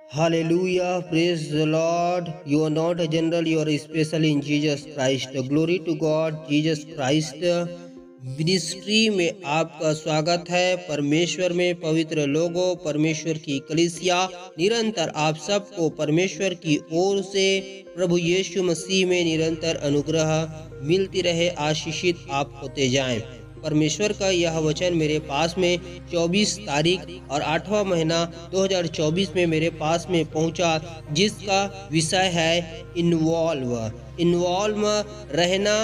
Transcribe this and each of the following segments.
Hallelujah, praise the Lord. You are not a general, you are special in Jesus Christ. Glory to God, Jesus Christ. Ministry में आपका स्वागत है। परमेश्वर में पवित्र लोगों, परमेश्वर की कलीसिया निरंतर आप सबको परमेश्वर की ओर से प्रभु यीशु मसीह में निरंतर अनुग्रह मिलती रहे, आशीषित आप होते जाएं। परमेश्वर का यह वचन मेरे पास में 24 तारीख और 8वां महीना 2024 में मेरे पास में पहुंचा, जिसका विषय है इन्वॉल्व रहना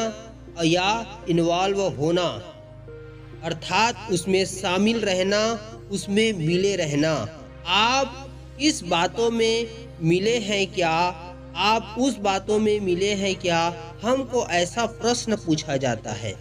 या इन्वॉल्व होना, अर्थात उसमें शामिल रहना, उसमें मिले रहना। आप इस बातों में मिले हैं क्या? आप उस बातों में मिले हैं क्या? हमको ऐसा प्रश्न पूछा जाता है।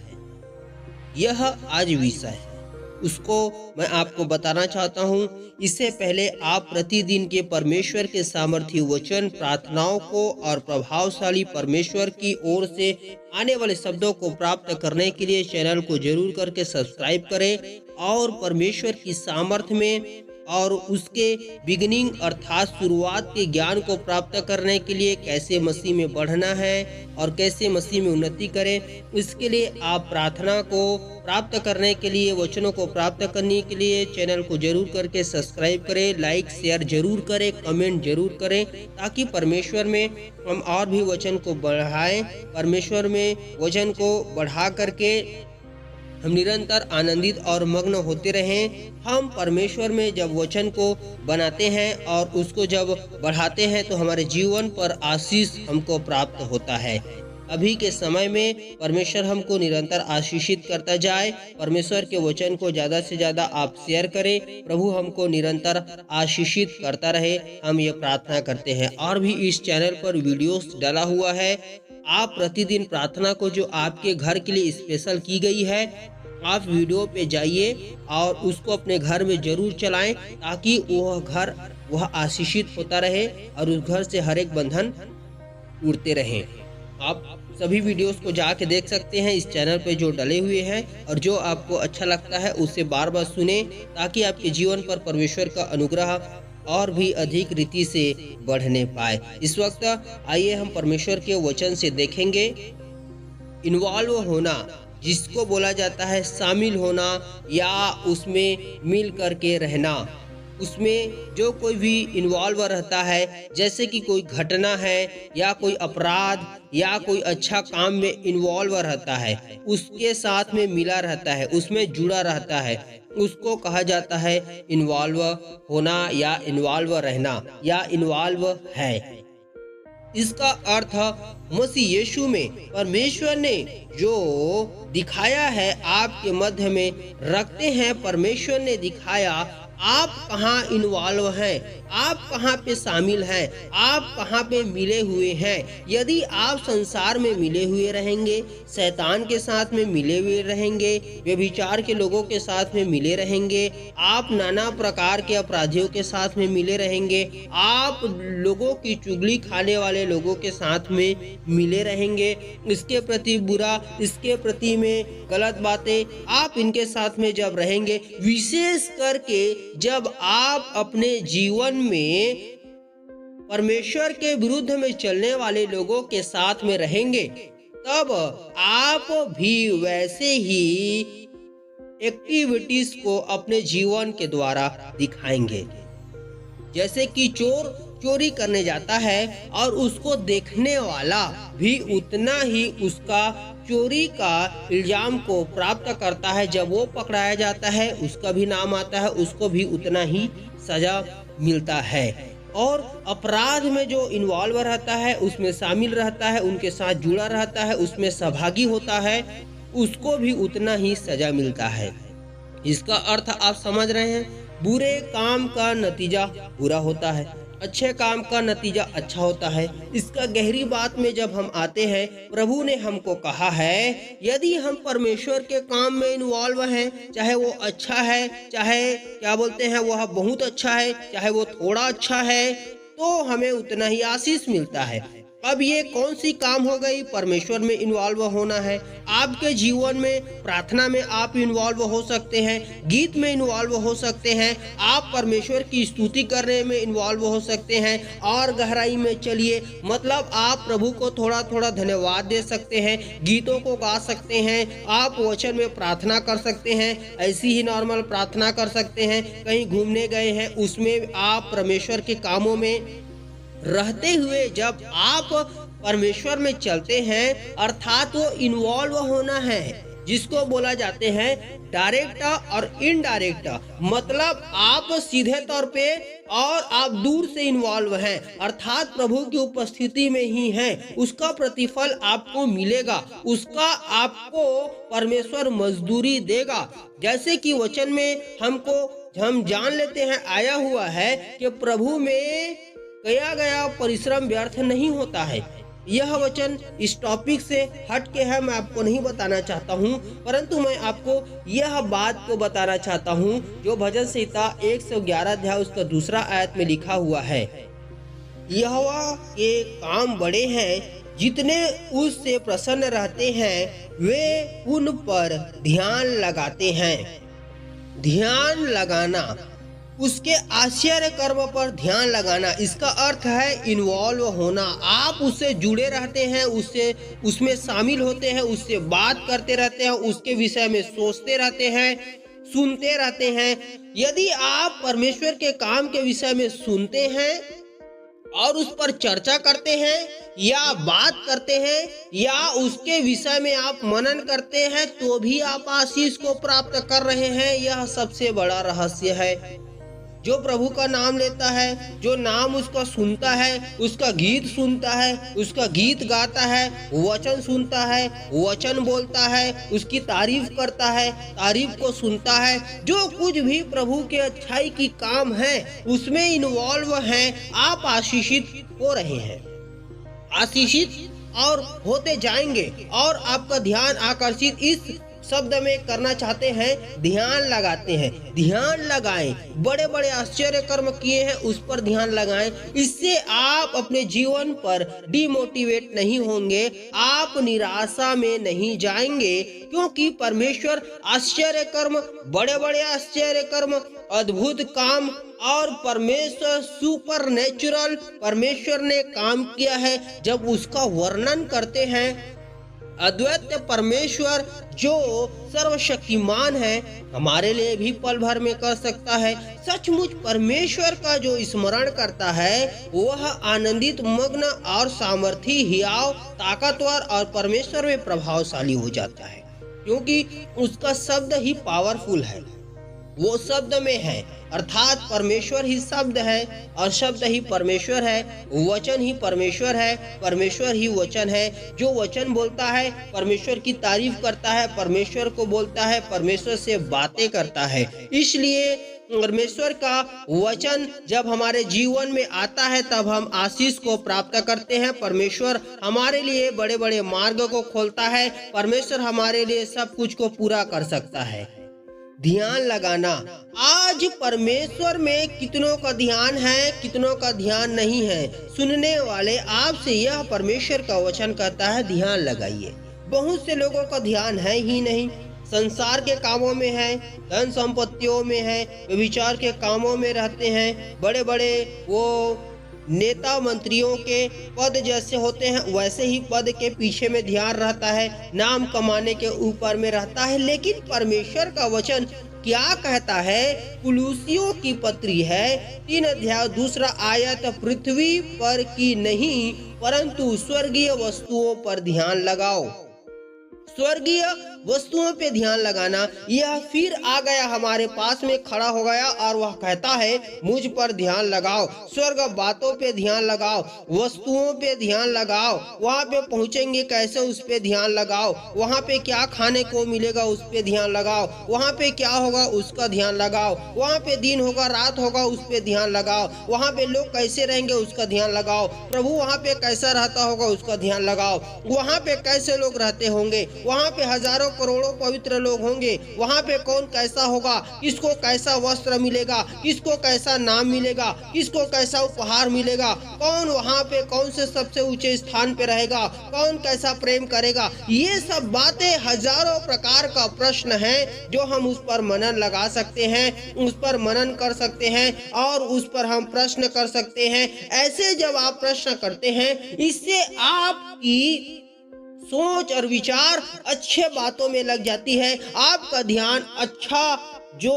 यह आज विषय है, उसको मैं आपको बताना चाहता हूँ। इससे पहले आप प्रतिदिन के परमेश्वर के सामर्थ्य वचन, प्रार्थनाओं को और प्रभावशाली परमेश्वर की ओर से आने वाले शब्दों को प्राप्त करने के लिए चैनल को जरूर करके सब्सक्राइब करें और परमेश्वर की सामर्थ्य में और उसके बिगिनिंग अर्थात शुरुआत के ज्ञान को प्राप्त करने के लिए कैसे मसीह में बढ़ना है और कैसे मसीह में उन्नति करें, इसके लिए आप प्रार्थना को प्राप्त करने के लिए, वचनों को प्राप्त करने के लिए चैनल को जरूर करके सब्सक्राइब करें, लाइक शेयर जरूर करें, कमेंट जरूर करें, ताकि परमेश्वर में हम और भी वचन को बढ़ाएं, परमेश्वर में वचन को बढ़ा करके हम निरंतर आनंदित और मग्न होते रहें। हम परमेश्वर में जब वचन को बनाते हैं और उसको जब बढ़ाते हैं तो हमारे जीवन पर आशीष हमको प्राप्त होता है। अभी के समय में परमेश्वर हमको निरंतर आशीषित करता जाए। परमेश्वर के वचन को ज़्यादा से ज़्यादा आप शेयर करें, प्रभु हमको निरंतर आशीषित करता रहे, हम ये प्रार्थना करते हैं। और भी इस चैनल पर वीडियोस डाला हुआ है। आप प्रतिदिन प्रार्थना को जो आपके घर के लिए स्पेशल की गई है, आप वीडियो पे जाइए और उसको अपने घर में जरूर चलाएं, ताकि वह आशीषित होता रहे और उस घर से हर एक बंधन टूटते रहें। आप सभी वीडियोस को जाके देख सकते हैं इस चैनल पे जो डले हुए हैं, और जो आपको अच्छा लगता है उसे बार बार सुने, ताकि आपके जीवन पर परमेश्वर का अनुग्रह और भी अधिक रीति से बढ़ने पाए। इस वक्त आइए हम परमेश्वर के वचन से देखेंगे इन्वॉल्व होना, जिसको बोला जाता है शामिल होना या उसमें मिल करके रहना। उसमें जो कोई भी इन्वॉल्व रहता है, जैसे कि कोई घटना है या कोई अपराध या कोई अच्छा काम में इन्वॉल्व रहता है, उसके साथ में मिला रहता है, उसमें जुड़ा रहता है, उसको कहा जाता है इन्वॉल्व होना या इन्वॉल्व रहना या इन्वॉल्व है। इसका अर्थ मसीह यीशु में परमेश्वर ने जो दिखाया है आपके मध्य में रखते हैं। परमेश्वर ने दिखाया आप कहाँ इन्वॉल्व हैं, आप कहाँ पे शामिल हैं, आप कहाँ पे मिले हुए हैं। यदि आप संसार में मिले हुए रहेंगे, शैतान के साथ में मिले हुए रहेंगे, व्यभिचार के लोगों के साथ में मिले रहेंगे, आप नाना प्रकार के अपराधियों के साथ में मिले रहेंगे, आप लोगों की चुगली खाने वाले लोगों के साथ में मिले रहेंगे, इसके प्रति बुरा, इसके प्रति में गलत बातें, आप इनके साथ में जब रहेंगे, विशेष करके जब आप अपने जीवन में परमेश्वर के विरुद्ध में चलने वाले लोगों के साथ में रहेंगे, तब आप भी वैसे ही एक्टिविटीज को अपने जीवन के द्वारा दिखाएंगे। जैसे कि चोर चोरी करने जाता है और उसको देखने वाला भी उतना ही उसका चोरी का इल्जाम को प्राप्त करता है। जब वो पकड़ाया जाता है, उसका भी नाम आता है, उसको भी उतना ही सजा मिलता है। और अपराध में जो इन्वॉल्व रहता है, उसमें शामिल रहता है, उनके साथ जुड़ा रहता है, उसमें सहभागी होता है, उसको भी उतना ही सजा मिलता है। इसका अर्थ आप समझ रहे हैं, बुरे काम का नतीजा बुरा होता है, अच्छे काम का नतीजा अच्छा होता है। इसका गहरी बात में जब हम आते हैं, प्रभु ने हमको कहा है यदि हम परमेश्वर के काम में इन्वॉल्व हैं, चाहे वो अच्छा है, चाहे क्या बोलते हैं वह बहुत अच्छा है, चाहे वो थोड़ा अच्छा है, तो हमें उतना ही आशीष मिलता है। अब ये कौन सी काम हो गई? परमेश्वर में इन्वॉल्व होना है। आपके जीवन में प्रार्थना में आप इन्वॉल्व हो सकते हैं, गीत में इन्वॉल्व हो सकते हैं, आप परमेश्वर की स्तुति करने में इन्वॉल्व हो सकते हैं और गहराई में चलिए, मतलब आप प्रभु को थोड़ा थोड़ा धन्यवाद दे सकते हैं, गीतों को गा सकते हैं, आप वचन में प्रार्थना कर सकते हैं, ऐसी ही नॉर्मल प्रार्थना कर सकते हैं, कहीं घूमने गए हैं उसमें आप परमेश्वर के कामों में रहते हुए जब आप परमेश्वर में चलते हैं, अर्थात वो इन्वॉल्व होना है, जिसको बोला जाते हैं डायरेक्ट और इनडायरेक्ट, मतलब आप सीधे तौर पे और आप दूर से इन्वॉल्व हैं, अर्थात प्रभु की उपस्थिति में ही हैं, उसका प्रतिफल आपको मिलेगा, उसका आपको परमेश्वर मजदूरी देगा। जैसे कि वचन में हम जान लेते हैं, आया हुआ है कि प्रभु में किया गया परिश्रम व्यर्थ नहीं होता है। यह वचन इस टॉपिक से हट के है, मैं आपको नहीं बताना चाहता हूँ, परंतु मैं आपको यह बात को बताना चाहता हूँ जो भजन संहिता 111 अध्याय उसका 2 आयत में लिखा हुआ है, यहोवा के काम बड़े हैं, जितने उससे प्रसन्न रहते हैं वे उन पर ध्यान लगाते हैं। ध्यान लगाना, उसके आश्चर्य कर्म पर ध्यान लगाना, इसका अर्थ है इन्वॉल्व होना। आप उससे जुड़े रहते हैं, उसमें शामिल होते हैं, उससे बात करते रहते हैं, उसके विषय में सोचते रहते हैं, सुनते रहते हैं। यदि आप परमेश्वर के काम के विषय में सुनते हैं और उस पर चर्चा करते हैं या बात करते हैं या उसके विषय में आप मनन करते हैं, तो भी आप आशीष को प्राप्त कर रहे हैं। यह सबसे बड़ा रहस्य है। जो प्रभु का नाम लेता है, जो नाम उसका सुनता है, उसका गीत सुनता है, उसका गीत गाता है, वचन सुनता है, वचन बोलता है, उसकी तारीफ करता है, तारीफ को सुनता है, जो कुछ भी प्रभु के अच्छाई की काम है उसमें इन्वॉल्व हैं, आप आशीषित हो रहे हैं, आशीषित और होते जाएंगे। और आपका ध्यान आकर्षित इस शब्द में करना चाहते हैं, ध्यान लगाते हैं, ध्यान लगाएं, बड़े बड़े आश्चर्य कर्म किए हैं उस पर ध्यान लगाएं। इससे आप अपने जीवन पर डिमोटिवेट नहीं होंगे, आप निराशा में नहीं जाएंगे, क्योंकि परमेश्वर आश्चर्य कर्म, बड़े बड़े आश्चर्य कर्म, अद्भुत काम और परमेश्वर सुपर नेचुरल परमेश्वर ने काम किया है। जब उसका वर्णन करते हैं, अद्वैत परमेश्वर जो सर्वशक्तिमान है, हमारे लिए भी पल भर में कर सकता है। सचमुच परमेश्वर का जो स्मरण करता है वह आनंदित, मग्न और सामर्थी, हियाव, ताकतवर और परमेश्वर में प्रभावशाली हो जाता है, क्योंकि उसका शब्द ही पावरफुल है, वो शब्द में है, अर्थात परमेश्वर ही शब्द है और शब्द ही परमेश्वर है, वचन ही परमेश्वर है, परमेश्वर ही वचन है। जो वचन बोलता है परमेश्वर की तारीफ करता है, परमेश्वर को बोलता है, परमेश्वर से बातें करता है। इसलिए परमेश्वर का वचन जब हमारे जीवन में आता है तब हम आशीष को प्राप्त करते हैं। परमेश्वर हमारे लिए बड़े बड़े मार्ग को खोलता है, परमेश्वर हमारे लिए सब कुछ को पूरा कर सकता है। ध्यान लगाना, आज परमेश्वर में कितनों का ध्यान है, कितनों का ध्यान नहीं है। सुनने वाले आपसे यह परमेश्वर का वचन कहता है, ध्यान लगाइए। बहुत से लोगों का ध्यान है ही नहीं, संसार के कामों में है, धन संपत्तियों में है, विचार के कामों में रहते हैं, बड़े बड़े वो नेता मंत्रियों के पद जैसे होते हैं वैसे ही पद के पीछे में ध्यान रहता है, नाम कमाने के ऊपर में रहता है। लेकिन परमेश्वर का वचन क्या कहता है? कुलूसियों की पत्री है 3 अध्याय 2 आयत, पृथ्वी पर की नहीं परंतु स्वर्गीय वस्तुओं पर ध्यान लगाओ। स्वर्गीय वस्तुओं पे ध्यान लगाना, यह फिर आ गया हमारे पास में खड़ा हो गया और वह कहता है मुझ पर ध्यान लगाओ, स्वर्ग बातों पे ध्यान लगाओ, वस्तुओं पे ध्यान लगाओ, वहाँ पे पहुँचेंगे कैसे उस पे ध्यान लगाओ, वहाँ पे क्या खाने को मिलेगा उस पे ध्यान लगाओ, वहाँ पे क्या होगा उसका ध्यान लगाओ, वहाँ पे दिन होगा रात होगा उस पे ध्यान लगाओ, वहाँ पे लोग कैसे रहेंगे उसका ध्यान लगाओ, प्रभु वहाँ पे कैसा रहता होगा उसका ध्यान लगाओ, वहाँ पे कैसे लोग रहते होंगे वहाँ पे हजारों करोड़ों पवित्र लोग होंगे। वहाँ पे कौन कैसा होगा, किसको कैसा वस्त्र मिलेगा, किसको कैसा नाम मिलेगा, किसको कैसा उपहार मिलेगा, कौन वहाँ पे कौन से सबसे ऊंचे स्थान पे रहेगा, कौन कैसा प्रेम करेगा, ये सब बातें हजारों प्रकार का प्रश्न है जो हम उस पर मनन लगा सकते हैं, उस पर मनन कर सकते हैं और उस पर हम प्रश्न कर सकते हैं। ऐसे जब आप प्रश्न करते हैं, इससे आपकी सोच और विचार अच्छे बातों में लग जाती है, आपका ध्यान अच्छा जो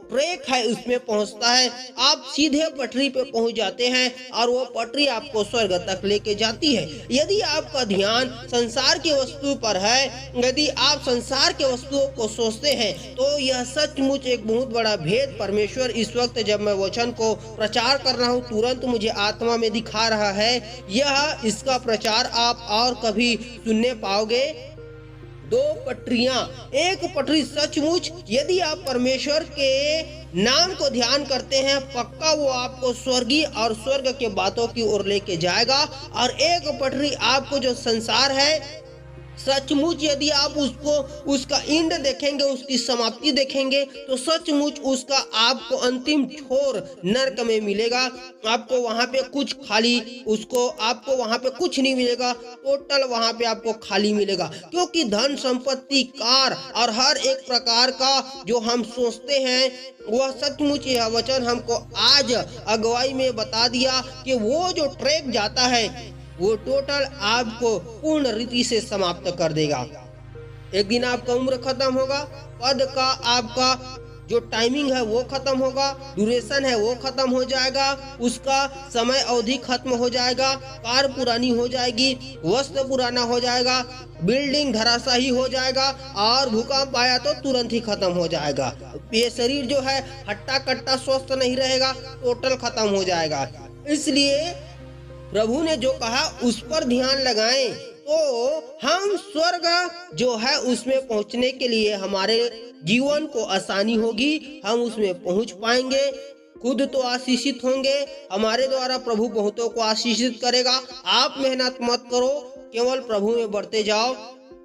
ट्रैक है उसमें पहुंचता है, आप सीधे पटरी पे पहुंच जाते हैं और वो पटरी आपको स्वर्ग तक लेके जाती है। यदि आपका ध्यान संसार की वस्तु पर है, यदि आप संसार के वस्तुओं को सोचते हैं, तो यह सचमुच एक बहुत बड़ा भेद परमेश्वर इस वक्त जब मैं वचन को प्रचार कर रहा हूँ तुरंत मुझे आत्मा में दिखा रहा है। यह इसका प्रचार आप और कभी सुनने पाओगे। दो पटरियां, एक पटरी सचमुच यदि आप परमेश्वर के नाम को ध्यान करते हैं, पक्का वो आपको स्वर्गीय और स्वर्ग के बातों की ओर लेके जाएगा। और एक पटरी आपको जो संसार है, सचमुच यदि आप उसको उसका एंड देखेंगे, उसकी समाप्ति देखेंगे, तो सचमुच उसका आपको अंतिम छोर नरक में मिलेगा। आपको वहां पे कुछ खाली, उसको आपको वहां पे कुछ नहीं मिलेगा, टोटल वहां पे आपको खाली मिलेगा। क्योंकि धन संपत्ति कार और हर एक प्रकार का जो हम सोचते हैं, वह सचमुच यह वचन हमको आज अगुवाई में बता दिया कि वो जो ट्रैक जाता है वो टोटल आपको पूर्ण रीति से समाप्त कर देगा। एक दिन आपका उम्र खत्म होगा, पद का आपका जो टाइमिंग है वो खत्म होगा, ड्यूरेशन है वो खत्म हो जाएगा, उसका समय अवधि खत्म हो जाएगा, कार पुरानी हो जाएगी, वस्त्र पुराना हो जाएगा, बिल्डिंग धराशायी हो जाएगा और भूकंप आया तो तुरंत ही खत्म हो जाएगा। ये शरीर जो है हट्टा कट्टा स्वस्थ नहीं रहेगा, टोटल खत्म हो जाएगा। इसलिए प्रभु ने जो कहा उस पर ध्यान लगाएं, तो हम स्वर्ग जो है उसमें पहुंचने के लिए हमारे जीवन को आसानी होगी, हम उसमें पहुंच पाएंगे, खुद तो आशीषित होंगे, हमारे द्वारा प्रभु बहुतों को आशीषित करेगा। आप मेहनत मत करो, केवल प्रभु में बढ़ते जाओ,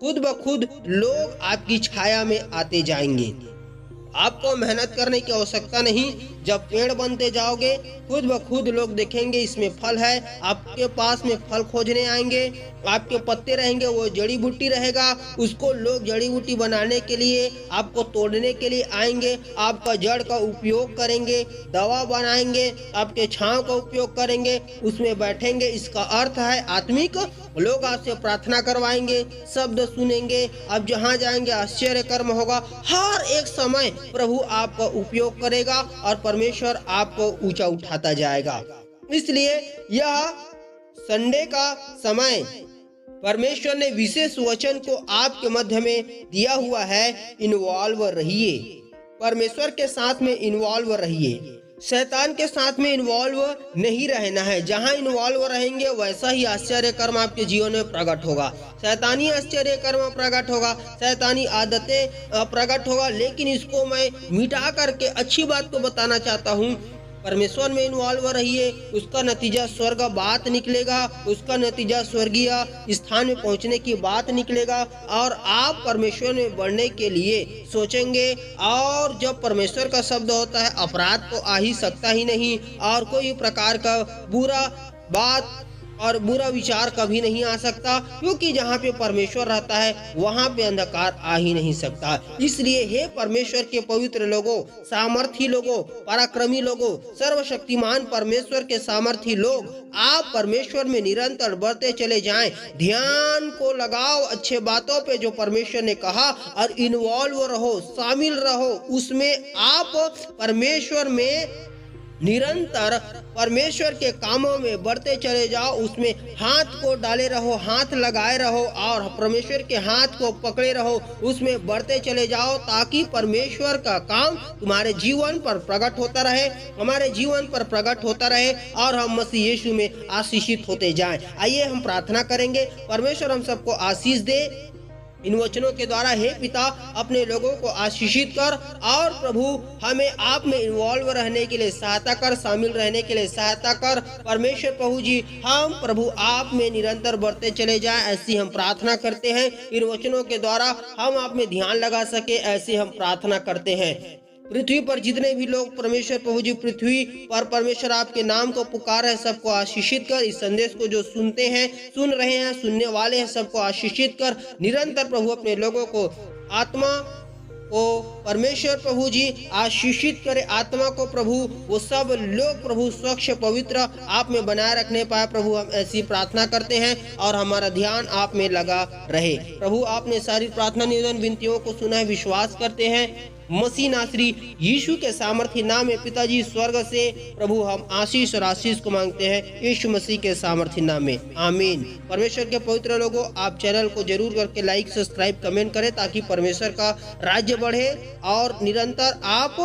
खुद ब खुद लोग आपकी छाया में आते जाएंगे। आपको मेहनत करने की आवश्यकता नहीं, जब पेड़ बनते जाओगे खुद ब खुद लोग देखेंगे इसमें फल है, आपके पास में फल खोजने आएंगे। आपके पत्ते रहेंगे वो जड़ी बूटी रहेगा, उसको लोग जड़ी बूटी बनाने के लिए आपको तोड़ने के लिए आएंगे, आपका जड़ का उपयोग करेंगे, दवा बनाएंगे, आपके छांव का उपयोग करेंगे, उसमें बैठेंगे। इसका अर्थ है आत्मिक लोग आपसे प्रार्थना करवाएंगे, शब्द सुनेंगे, आप जहाँ जाएंगे आश्चर्य कर्म होगा। हर एक समय प्रभु आपका उपयोग करेगा और परमेश्वर आपको ऊंचा उठाता जाएगा। इसलिए यह संडे का समय परमेश्वर ने विशेष वचन को आपके मध्य में दिया हुआ है। इन्वॉल्व रहिए, परमेश्वर के साथ में इन्वॉल्व रहिए, शैतान के साथ में इन्वॉल्व नहीं रहना है। जहाँ इन्वॉल्व रहेंगे वैसा ही आश्चर्य कर्म आपके जीवन में प्रकट होगा, शैतानी आश्चर्य कर्म प्रकट होगा, शैतानी आदतें प्रकट होगा। लेकिन इसको मैं मिटा करके अच्छी बात को बताना चाहता हूँ, परमेश्वर में इन्वॉल्व रहिए, उसका नतीजा स्वर्ग बात निकलेगा, उसका नतीजा स्वर्गीय स्थान में पहुंचने की बात निकलेगा और आप परमेश्वर में बढ़ने के लिए सोचेंगे। और जब परमेश्वर का शब्द होता है, अपराध तो आ ही सकता ही नहीं और कोई प्रकार का बुरा बात और बुरा विचार कभी नहीं आ सकता, क्योंकि जहाँ पे परमेश्वर रहता है वहाँ पे अंधकार आ ही नहीं सकता। इसलिए हे परमेश्वर के पवित्र लोगों, सामर्थी लोगों, पराक्रमी लोगों, सर्वशक्तिमान परमेश्वर के सामर्थी लोग, आप परमेश्वर में निरंतर बढ़ते चले जाएं, ध्यान को लगाओ अच्छे बातों पे जो परमेश्वर ने कहा और इन्वॉल्व रहो, शामिल रहो उसमें। आप परमेश्वर में निरंतर परमेश्वर के कामों में बढ़ते चले जाओ, उसमें हाथ को डाले रहो, हाथ लगाए रहो और परमेश्वर के हाथ को पकड़े रहो, उसमें बढ़ते चले जाओ ताकि परमेश्वर का काम तुम्हारे जीवन पर प्रकट होता रहे, हमारे जीवन पर प्रकट होता रहे और हम मसीह यीशु में आशीषित होते जाएं। आइए हम प्रार्थना करेंगे, परमेश्वर हम सबको आशीष दे। इन वचनों के द्वारा हे पिता अपने लोगों को आशीषित कर और प्रभु हमें आप में इन्वॉल्व रहने के लिए सहायता कर, शामिल रहने के लिए सहायता कर। परमेश्वर प्रभु जी हम प्रभु आप में निरंतर बढ़ते चले जाएं, ऐसी हम प्रार्थना करते हैं। इन वचनों के द्वारा हम आप में ध्यान लगा सके, ऐसी हम प्रार्थना करते हैं। पृथ्वी पर जितने भी लोग परमेश्वर प्रभु जी पृथ्वी पर परमेश्वर आपके नाम को पुकार है, सबको आशीषित कर। इस संदेश को जो सुनते हैं, सुन रहे हैं, सुनने वाले हैं, सबको आशीषित कर। निरंतर प्रभु अपने लोगों को आत्मा को परमेश्वर प्रभु जी आशीषित करे। आत्मा को प्रभु वो सब लोग प्रभु स्वच्छ पवित्र आप में बनाए रखने पाए। प्रभु हम ऐसी प्रार्थना करते हैं और हमारा ध्यान आप में लगा रहे। प्रभु आपने सारी प्रार्थना निवेदन विनतियों को सुना है, विश्वास करते हैं मसीह नासरी यीशु के सामर्थी नाम में पिताजी स्वर्ग से प्रभु हम आशीष और आशीष को मांगते हैं, यीशु मसीह के सामर्थी नाम में, आमीन। परमेश्वर के पवित्र लोगों, आप चैनल को जरूर करके लाइक, सब्सक्राइब, कमेंट करें ताकि परमेश्वर का राज्य बढ़े और निरंतर आप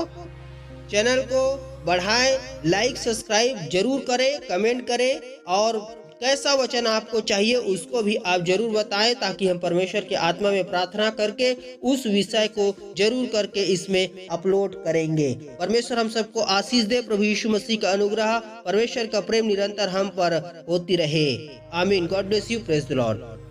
चैनल को बढ़ाएं। लाइक सब्सक्राइब जरूर करें, कमेंट करें और कैसा वचन आपको चाहिए उसको भी आप जरूर बताएं ताकि हम परमेश्वर की आत्मा में प्रार्थना करके उस विषय को जरूर करके इसमें अपलोड करेंगे। परमेश्वर हम सबको आशीष दे। प्रभु यीशु मसीह का अनुग्रह, परमेश्वर का प्रेम निरंतर हम पर होती रहे, आमीन। God bless you, praise the Lord.